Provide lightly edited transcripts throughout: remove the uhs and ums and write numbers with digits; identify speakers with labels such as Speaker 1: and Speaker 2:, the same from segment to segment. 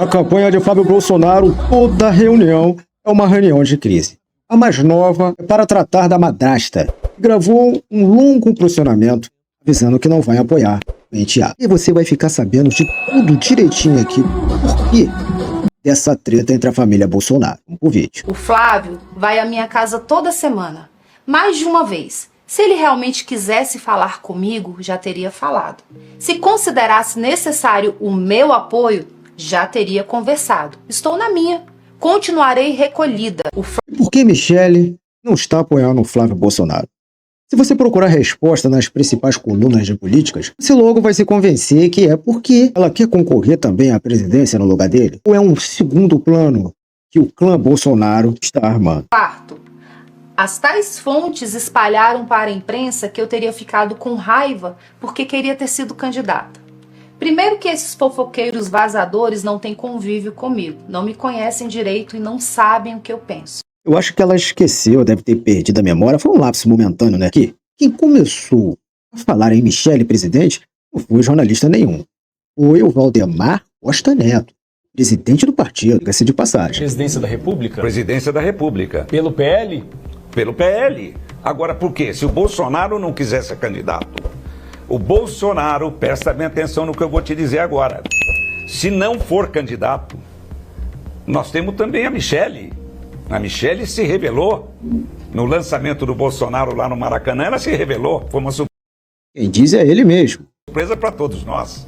Speaker 1: A campanha de Flávio Bolsonaro, toda reunião é uma reunião de crise. A mais nova é para tratar da madrasta, que gravou um longo posicionamento avisando que não vai apoiar o enteado. E você vai ficar sabendo de tudo direitinho aqui, por quê dessa treta entre a família Bolsonaro. O vídeo.
Speaker 2: O Flávio vai à minha casa toda semana, mais de uma vez. Se ele realmente quisesse falar comigo, já teria falado. Se considerasse necessário o meu apoio, já teria conversado. Estou na minha. Continuarei recolhida.
Speaker 1: E por que Michele não está apoiando o Flávio Bolsonaro? Se você procurar resposta nas principais colunas de políticas, você logo vai se convencer que é porque ela quer concorrer também à presidência no lugar dele? Ou é um segundo plano que o clã Bolsonaro está armando?
Speaker 2: Quarto, as tais fontes espalharam para a imprensa que eu teria ficado com raiva porque queria ter sido candidata. Primeiro que esses fofoqueiros vazadores não têm convívio comigo, não me conhecem direito e não sabem o que eu penso.
Speaker 1: Eu acho que ela esqueceu, deve ter perdido a memória, foi um lapso momentâneo, né? Que quem começou a falar em Michele presidente não foi jornalista nenhum. Foi o Valdemar Costa Neto, presidente do partido, diga-se de passagem.
Speaker 3: Presidência da República?
Speaker 4: Presidência da República.
Speaker 3: Pelo PL?
Speaker 4: Pelo PL. Agora, por quê? Se o Bolsonaro não quiser ser candidato, o Bolsonaro, presta bem atenção no que eu vou te dizer agora, se não for candidato, nós temos também a Michele. A Michele se revelou no lançamento do Bolsonaro lá no Maracanã, ela se revelou, foi uma
Speaker 1: Quem diz é ele mesmo.
Speaker 4: surpresa para todos nós.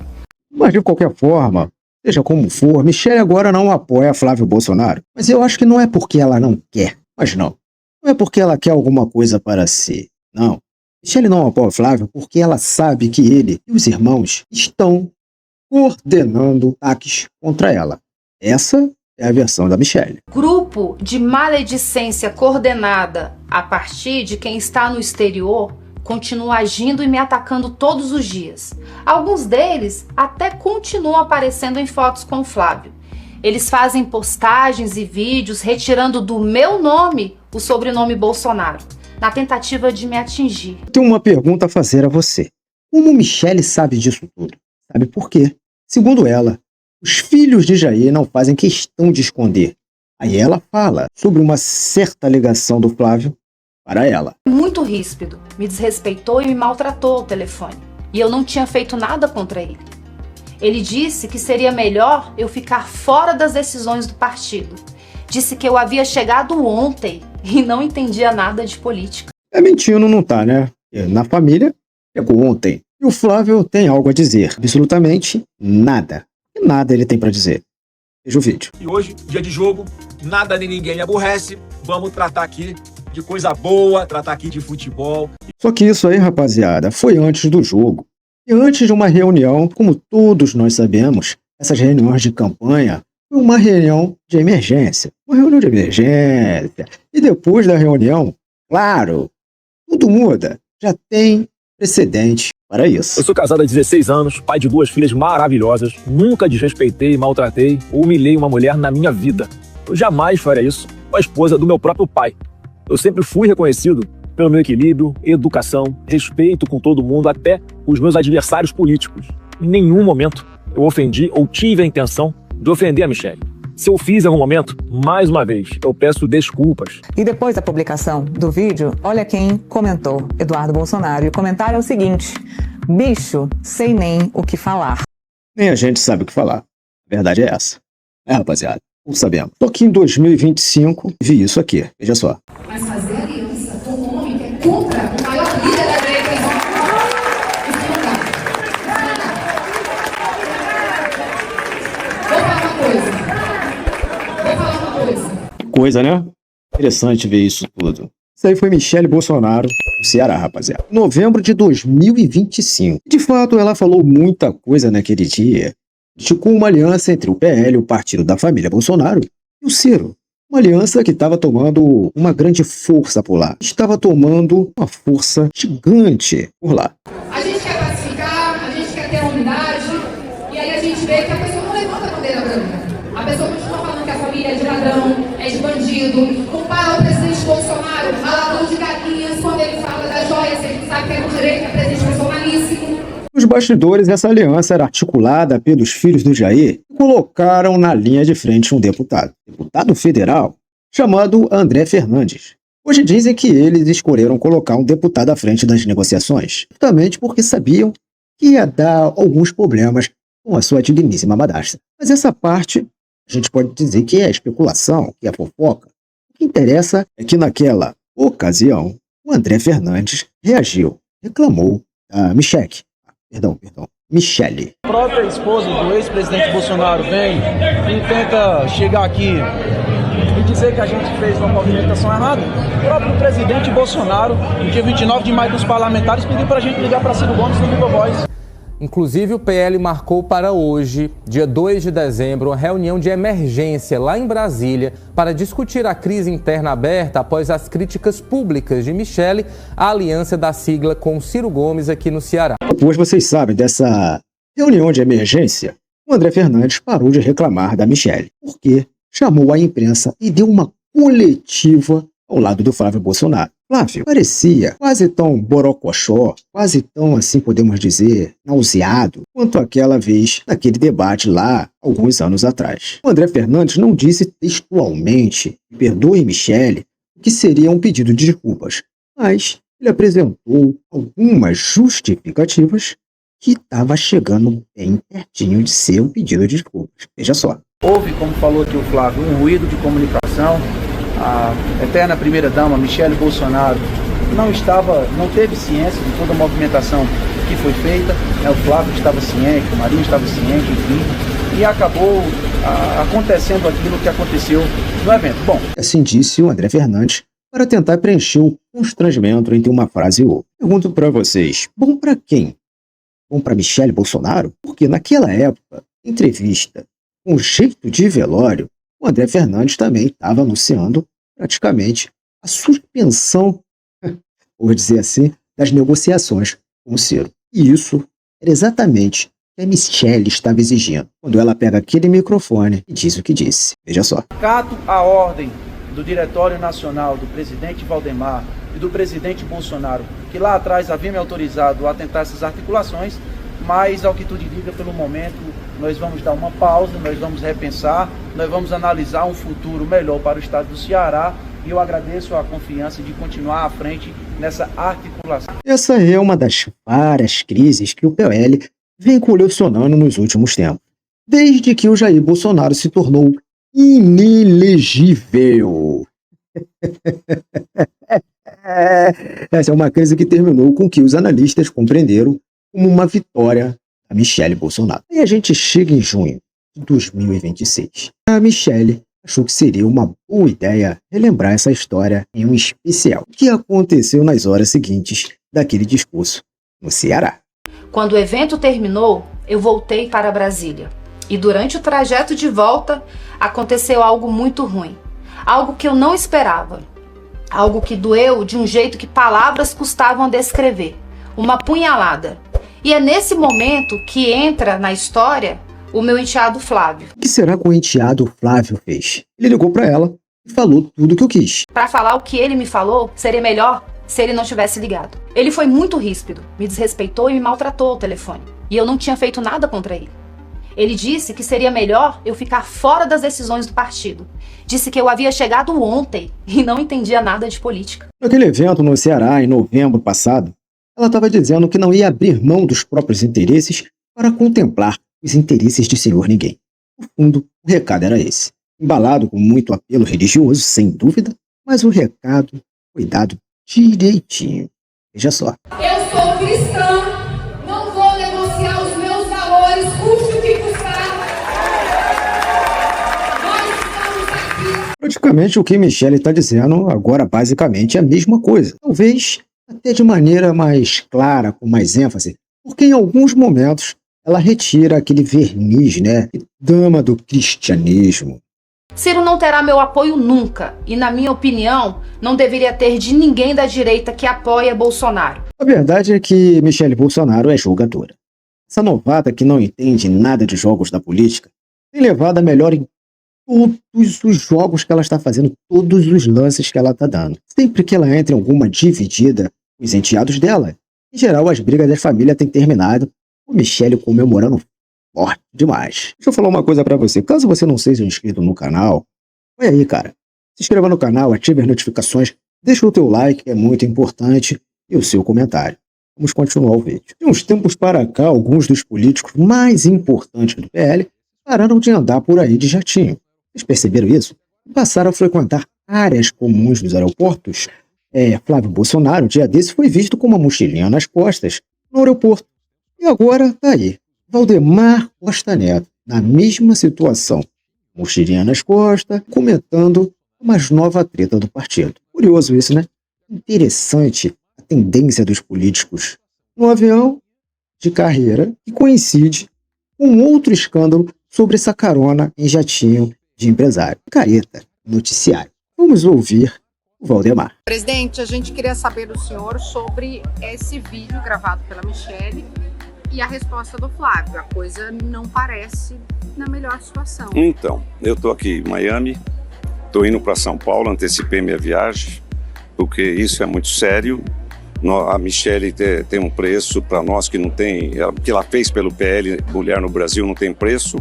Speaker 1: Mas de qualquer forma, seja como for, Michele agora não apoia Flávio Bolsonaro. Mas eu acho que não é porque ela não quer, mas não. Não é porque ela quer alguma coisa para si, não. Michele não apoia Flávio porque ela sabe que ele e os irmãos estão coordenando ataques contra ela. Essa é a versão da Michele.
Speaker 2: Grupo de maledicência coordenada a partir de quem está no exterior continua agindo e me atacando todos os dias. Alguns deles até continuam aparecendo em fotos com o Flávio. Eles fazem postagens e vídeos retirando do meu nome o sobrenome Bolsonaro, na tentativa de me atingir.
Speaker 1: Tenho uma pergunta a fazer a você. Como Michele sabe disso tudo? Sabe por quê? Segundo ela, os filhos de Jair não fazem questão de esconder. Aí ela fala sobre uma certa alegação do Flávio para ela.
Speaker 2: Muito ríspido, me desrespeitou e me maltratou ao telefone. E eu não tinha feito nada contra ele. Ele disse que seria melhor eu ficar fora das decisões do partido. Disse que eu havia chegado ontem e não entendia nada de política.
Speaker 1: É mentindo, não tá, né? Na família, chegou ontem. E o Flávio tem algo a dizer. Absolutamente nada. E nada ele tem para dizer. Veja o vídeo.
Speaker 5: E hoje, dia de jogo, nada nem ninguém aborrece. Vamos tratar aqui de coisa boa, tratar aqui de futebol.
Speaker 1: Só que isso aí, rapaziada, foi antes do jogo. E antes de uma reunião, como todos nós sabemos, essas reuniões de campanha foi uma reunião de emergência. Uma reunião de emergência. E depois da reunião, claro, tudo muda. Já tem precedente para isso.
Speaker 6: Eu sou casado há 16 anos, pai de 2 filhas maravilhosas. Nunca desrespeitei, maltratei ou humilhei uma mulher na minha vida. Eu jamais faria isso com a esposa do meu próprio pai. Eu sempre fui reconhecido pelo meu equilíbrio, educação, respeito com todo mundo, até os meus adversários políticos. Em nenhum momento eu ofendi ou tive a intenção de ofender a Michele. Se eu fiz em algum momento, mais uma vez, eu peço desculpas.
Speaker 7: E depois da publicação do vídeo, olha quem comentou, Eduardo Bolsonaro. E o comentário é o seguinte: bicho, sei nem o que falar.
Speaker 1: Nem a gente sabe o que falar. A verdade é essa. É, rapaziada, não sabemos. Tô aqui em 2025 e vi isso aqui. Veja só.
Speaker 2: Mas fazer aliança com um homem que é contra o maior líder da direita, isso não dá. Vou falar uma coisa.
Speaker 1: Coisa, né? Interessante ver isso tudo. Isso aí foi Michele Bolsonaro, no Ceará, rapaziada. Novembro de 2025. De fato, ela falou muita coisa naquele dia. Criticou uma aliança entre o PL, o partido da família Bolsonaro, e o Ciro. Uma aliança que estava tomando uma grande força por lá. Estava tomando uma força gigante por lá.
Speaker 2: A gente quer pacificar, a gente quer ter unidade, e aí a gente vê que a pessoa não levanta a bandeira branca. A pessoa continua falando que a família é de ladrão, é de bandido. Compara o presidente Bolsonaro a ladrão de galinhas quando ele fala das joias, ele sabe que é do direito, é presidente bolsonalíssimo.
Speaker 1: Nos bastidores, essa aliança era articulada pelos filhos do Jair e colocaram na linha de frente um deputado federal, chamado André Fernandes. Hoje dizem que eles escolheram colocar um deputado à frente das negociações, justamente porque sabiam que ia dar alguns problemas com a sua digníssima madrasta. Mas essa parte, a gente pode dizer que é especulação, que é fofoca. O que interessa é que naquela ocasião, o André Fernandes reagiu, reclamou da Michele.
Speaker 3: A própria esposa do ex-presidente Bolsonaro vem e tenta chegar aqui e dizer que a gente fez uma movimentação errada. O próprio presidente Bolsonaro, no dia 29 de maio, dos parlamentares, pediu para a gente ligar para Ciro Gomes no Viva Voz.
Speaker 8: Inclusive, o PL marcou para hoje, dia 2 de dezembro, uma reunião de emergência lá em Brasília para discutir a crise interna aberta após as críticas públicas de Michele à aliança da sigla com Ciro Gomes aqui no Ceará.
Speaker 1: Depois vocês sabem dessa reunião de emergência, o André Fernandes parou de reclamar da Michele, porque chamou a imprensa e deu uma coletiva ao lado do Flávio Bolsonaro. Flávio parecia quase tão borocochó, quase tão, assim podemos dizer, nauseado, quanto aquela vez naquele debate lá, alguns anos atrás. O André Fernandes não disse textualmente, perdoe Michele, que seria um pedido de desculpas, mas ele apresentou algumas justificativas que estava chegando bem pertinho de ser um pedido de desculpas. Veja só.
Speaker 3: Houve, como falou aqui o Flávio, um ruído de comunicação. A eterna primeira-dama, Michele Bolsonaro, não teve ciência de toda a movimentação que foi feita. O Flávio estava ciente, o Marinho estava ciente, enfim, e acabou acontecendo aquilo que aconteceu no evento. Bom,
Speaker 1: assim disse o André Fernandes para tentar preencher o constrangimento entre uma frase e outra. Pergunto para vocês, bom para quem? Bom para Michele Bolsonaro? Porque naquela época, entrevista com jeito de velório, o André Fernandes também estava anunciando praticamente a suspensão, vou dizer assim, das negociações com o Ciro. E isso era exatamente o que a Michele estava exigindo, quando ela pega aquele microfone e diz o que disse. Veja só.
Speaker 3: Cato a ordem do Diretório Nacional, do presidente Valdemar e do presidente Bolsonaro, que lá atrás havia me autorizado a tentar essas articulações, mas, ao que tudo indica, pelo momento, nós vamos dar uma pausa, nós vamos repensar, nós vamos analisar um futuro melhor para o estado do Ceará, e eu agradeço a confiança de continuar à frente nessa articulação.
Speaker 1: Essa é uma das várias crises que o PL vem colecionando nos últimos tempos, desde que o Jair Bolsonaro se tornou inelegível. Essa é uma crise que terminou com que os analistas compreenderam como uma vitória da Michele Bolsonaro. E a gente chega em junho de 2026. A Michele achou que seria uma boa ideia relembrar essa história em um especial que aconteceu nas horas seguintes daquele discurso no Ceará.
Speaker 2: Quando o evento terminou, eu voltei para Brasília. E durante o trajeto de volta, aconteceu algo muito ruim. Algo que eu não esperava. Algo que doeu de um jeito que palavras custavam a descrever. Uma punhalada. E é nesse momento que entra na história o meu enteado Flávio.
Speaker 1: O que será que o enteado Flávio fez? Ele ligou para ela e falou tudo o que eu quis.
Speaker 2: Para falar o que ele me falou, seria melhor se ele não tivesse ligado. Ele foi muito ríspido, me desrespeitou e me maltratou ao telefone. E eu não tinha feito nada contra ele. Ele disse que seria melhor eu ficar fora das decisões do partido. Disse que eu havia chegado ontem e não entendia nada de política.
Speaker 1: Naquele evento no Ceará, em novembro passado, ela estava dizendo que não ia abrir mão dos próprios interesses para contemplar os interesses de senhor ninguém. No fundo, o recado era esse. Embalado com muito apelo religioso, sem dúvida, mas o recado foi dado direitinho. Veja só.
Speaker 9: Eu sou cristã, não vou negociar os meus valores, custe o que custar. Nós estamos aqui.
Speaker 1: Praticamente o que Michele está dizendo agora basicamente é a mesma coisa. Talvez até de maneira mais clara, com mais ênfase, porque em alguns momentos ela retira aquele verniz, dama do cristianismo.
Speaker 2: Ciro não terá meu apoio nunca, e na minha opinião, não deveria ter de ninguém da direita que apoia Bolsonaro.
Speaker 1: A verdade é que Michele Bolsonaro é jogadora. Essa novata que não entende nada de jogos da política tem levado a melhor em todos os jogos que ela está fazendo, todos os lances que ela está dando. Sempre que ela entra em alguma dividida com os enteados dela, em geral as brigas da família têm terminado com Michele comemorando forte demais. Deixa eu falar uma coisa pra você. Caso você não seja inscrito no canal, vai aí, cara. Se inscreva no canal, ative as notificações, deixa o teu like, que é muito importante, e o seu comentário. Vamos continuar o vídeo. De uns tempos para cá, alguns dos políticos mais importantes do PL pararam de andar por aí de jatinho. Vocês perceberam isso? Passaram a frequentar áreas comuns dos aeroportos. Flávio Bolsonaro, um dia desse, foi visto com uma mochilinha nas costas no aeroporto. E agora tá aí. Valdemar Costa Neto, na mesma situação. Mochilinha nas costas, comentando a mais nova treta do partido. Curioso isso, né? Interessante a tendência dos políticos no avião de carreira que coincide com outro escândalo sobre essa carona em jatinho de empresário. Careta, noticiário. Vamos ouvir o Valdemar.
Speaker 10: Presidente, a gente queria saber do senhor sobre esse vídeo gravado pela Michele e a resposta do Flávio. A coisa não parece na melhor situação.
Speaker 4: Então, eu tô aqui em Miami, tô indo para São Paulo, antecipei minha viagem, porque isso é muito sério. A Michele tem um preço para nós que não tem, o que ela fez pelo PL Mulher no Brasil não tem preço.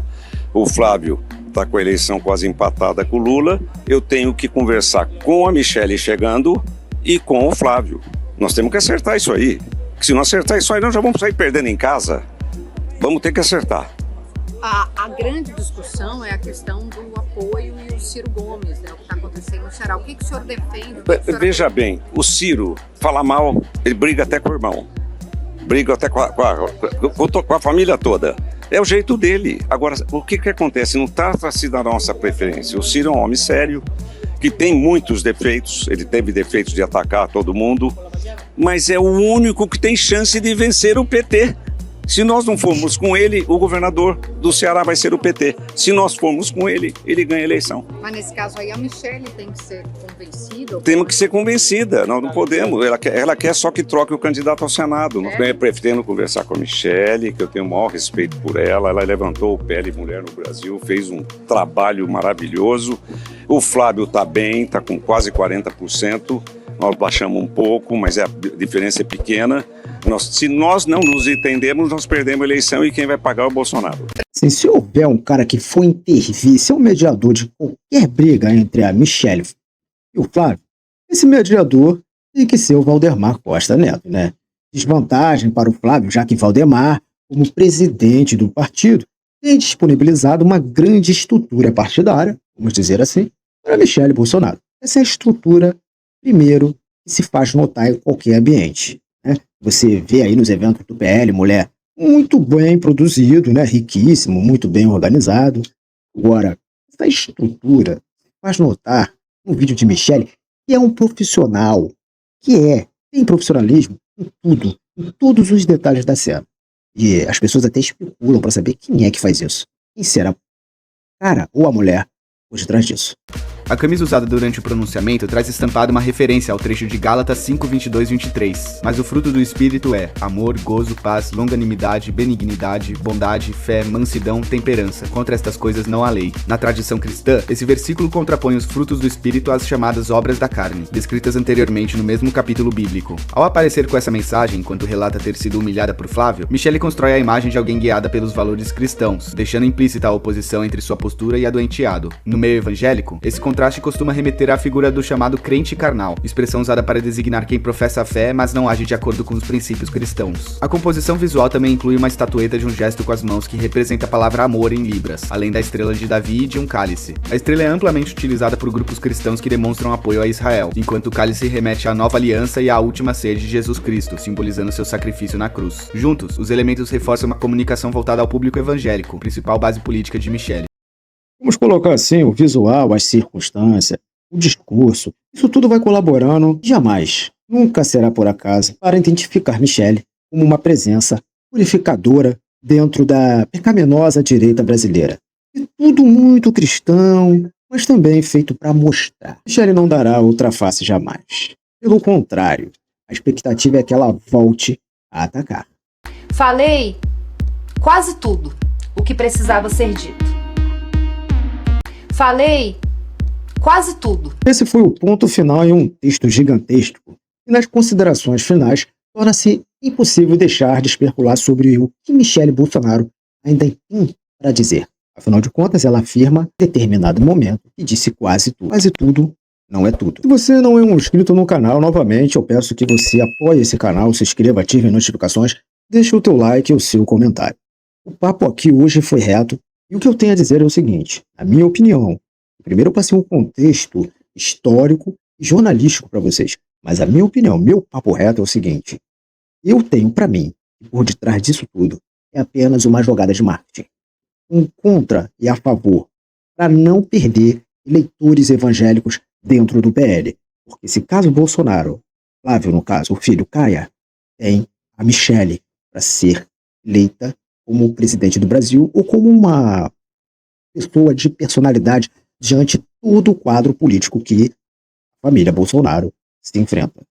Speaker 4: O Flávio está com a eleição quase empatada com o Lula. Eu tenho que conversar com a Michele chegando e com o Flávio. Nós temos que acertar isso aí. Se não acertar isso aí, nós já vamos sair perdendo em casa. Vamos ter que acertar.
Speaker 10: A grande discussão é a questão do apoio e o Ciro Gomes, né? O que está acontecendo no Ceará. O que o senhor defende?
Speaker 4: Veja bem, o Ciro fala mal, ele briga até com o irmão. Briga até com a família toda. É o jeito dele. Agora, o que acontece? Não trata-se da nossa preferência. O Ciro é um homem sério, que tem muitos defeitos. Ele teve defeitos de atacar todo mundo, mas é o único que tem chance de vencer o PT. Se nós não formos com ele, o governador do Ceará vai ser o PT. Se nós formos com ele, ele ganha a eleição.
Speaker 10: Mas nesse caso aí a Michele tem que ser convencida?
Speaker 4: Temos que ser convencida, nós não podemos. Ela quer só que troque o candidato ao Senado. Nós pretendo conversar com a Michele, que eu tenho o maior respeito por ela. Ela levantou o PL Mulher no Brasil, fez um trabalho maravilhoso. O Flávio está bem, está com quase 40%. Nós baixamos um pouco, mas a diferença é pequena. Se nós não nos entendemos, nós perdemos a eleição e quem vai pagar é o Bolsonaro.
Speaker 1: Sim, se houver um cara que for intervir, ser um mediador de qualquer briga entre a Michele e o Flávio, esse mediador tem que ser o Valdemar Costa Neto, né? Desvantagem para o Flávio, já que Valdemar, como presidente do partido, tem disponibilizado uma grande estrutura partidária, vamos dizer assim, para Michele Bolsonaro. Essa é a estrutura, primeiro, que se faz notar em qualquer ambiente. Você vê aí nos eventos do PL, mulher muito bem produzido, né? Riquíssimo, muito bem organizado. Agora, essa estrutura faz notar no vídeo de Michele que é um profissional, tem profissionalismo em tudo, em todos os detalhes da cena. E as pessoas até especulam para saber quem é que faz isso. Quem será o cara ou a mulher por detrás disso?
Speaker 11: A camisa usada durante o pronunciamento traz estampada uma referência ao trecho de Gálatas 5:22-23. Mas o fruto do Espírito é amor, gozo, paz, longanimidade, benignidade, bondade, fé, mansidão, temperança. Contra estas coisas não há lei. Na tradição cristã, esse versículo contrapõe os frutos do Espírito às chamadas obras da carne, descritas anteriormente no mesmo capítulo bíblico. Ao aparecer com essa mensagem, enquanto relata ter sido humilhada por Flávio, Michele constrói a imagem de alguém guiada pelos valores cristãos, deixando implícita a oposição entre sua postura e a do enteado. No meio evangélico, esse contraste costuma remeter à figura do chamado crente carnal, expressão usada para designar quem professa a fé, mas não age de acordo com os princípios cristãos. A composição visual também inclui uma estatueta de um gesto com as mãos que representa a palavra amor em libras, além da estrela de Davi e de um cálice. A estrela é amplamente utilizada por grupos cristãos que demonstram apoio a Israel, enquanto o cálice remete à nova aliança e à última ceia de Jesus Cristo, simbolizando seu sacrifício na cruz. Juntos, os elementos reforçam uma comunicação voltada ao público evangélico, principal base política de Michele.
Speaker 1: Vamos colocar assim, o visual, as circunstâncias, o discurso, isso tudo vai colaborando, jamais, nunca será por acaso, para identificar Michele como uma presença purificadora dentro da pecaminosa direita brasileira. E tudo muito cristão, mas também feito para mostrar. Michele não dará outra face jamais. Pelo contrário, a expectativa é que ela volte a atacar.
Speaker 2: Falei quase tudo o que precisava ser dito. Falei quase tudo.
Speaker 1: Esse foi o ponto final em um texto gigantesco. E nas considerações finais, torna-se impossível deixar de especular sobre o que Michele Bolsonaro ainda tem para dizer. Afinal de contas, ela afirma em determinado momento que disse quase tudo. Quase tudo não é tudo. Se você não é um inscrito no canal, novamente eu peço que você apoie esse canal, se inscreva, ative as notificações, deixe o teu like e o seu comentário. O papo aqui hoje foi reto e o que eu tenho a dizer é o seguinte, na minha opinião, primeiro eu passei um contexto histórico e jornalístico para vocês, mas a minha opinião, meu papo reto é o seguinte, eu tenho para mim, que por detrás disso tudo, é apenas uma jogada de marketing. Um contra e a favor, para não perder eleitores evangélicos dentro do PL. Porque se caso Bolsonaro, Flávio no caso, o filho caia, tem a Michele para ser eleita como presidente do Brasil ou como uma pessoa de personalidade diante de todo o quadro político que a família Bolsonaro se enfrenta.